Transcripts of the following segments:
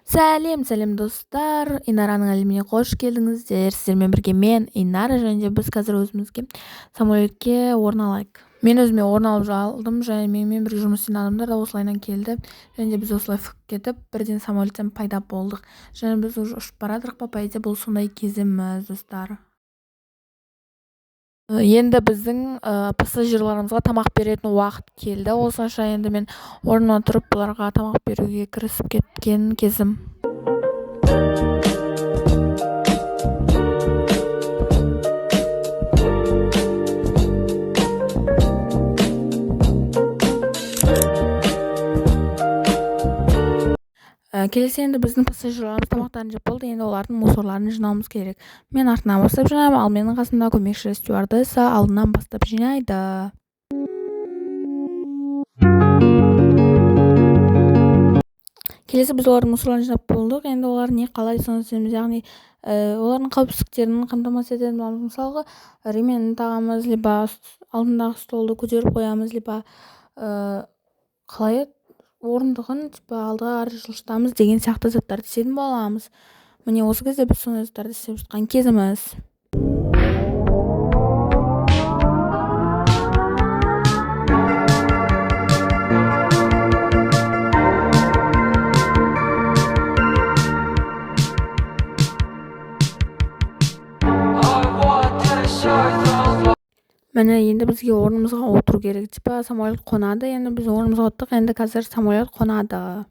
Сәлем достар, Инараның әлеміне қош келдіңіздер. Сіздермен бірге мен Инара, және біз қазір өзімізге самолетке орын алайық. Мен өзіме орын алып алдым, және менімен бірге жұмыс істейтін адамдар да осылайынан келді. Және біз осылай кетіп, бірден самолеттен пайда болдық. Және біз уже ұшып барадық па, по идее бұл сондай кезіміз, достар. Енді біздің пассажирларымызға тамақ беретін уақыт келді. Осылайша енді мен орнымнан тұрып бұларға тамақ беруге кірісіп кеткен кезім. Келесі енді біздің пассажирларымыз тамақтарын жеп болды. Енді олардың мусорларын жинауымыз керек. Мен артынан бастап жинаймын, ал менің қасымда көмекші стюардесса алдынан бастап жинайды. Келесі біз олардың мусорларын жинап болдық. Енді олар не қалай соны істейміз, яғни олардың қауіпсіздіктерін қамтамасыз етеміз. Мысалға ременін тағамыз, либо алдындағы столды көтеріп қоямыз, либо қалай орындығын алдыға қарай жылжытамыз деген сияқты заттарды істейтін боламыз. Міне осы кезде біз сондай заттарды істеп жатқан кезіміз. Міне енді бізге орнымызға отыру керек. Самолет қонады. Енді біз орнымызға отырдық. Енді қазір самолет қонады.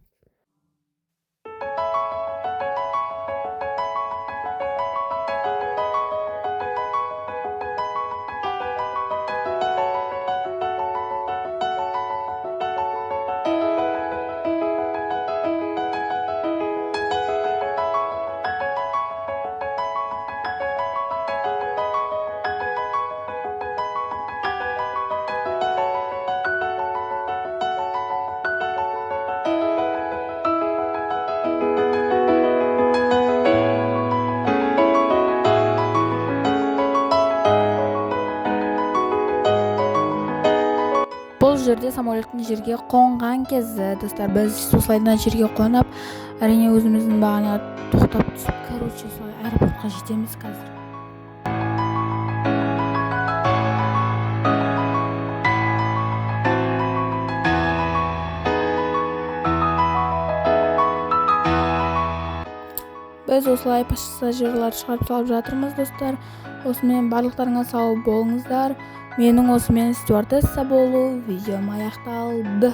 Бұл жерде самолеттің жерге қонған кезі, достар. Біз осылайдан жерге қонып, әрине өзіміздің бағана тоқтап түсіп, солай аэропортқа жетеміз қазір. Біз осылай пассажирлар шығарып салып жатырмыз, достар. Осымен барлықтарыңа сау болыңыздар. Менің осымен стюардесса болу видеом аяқталды.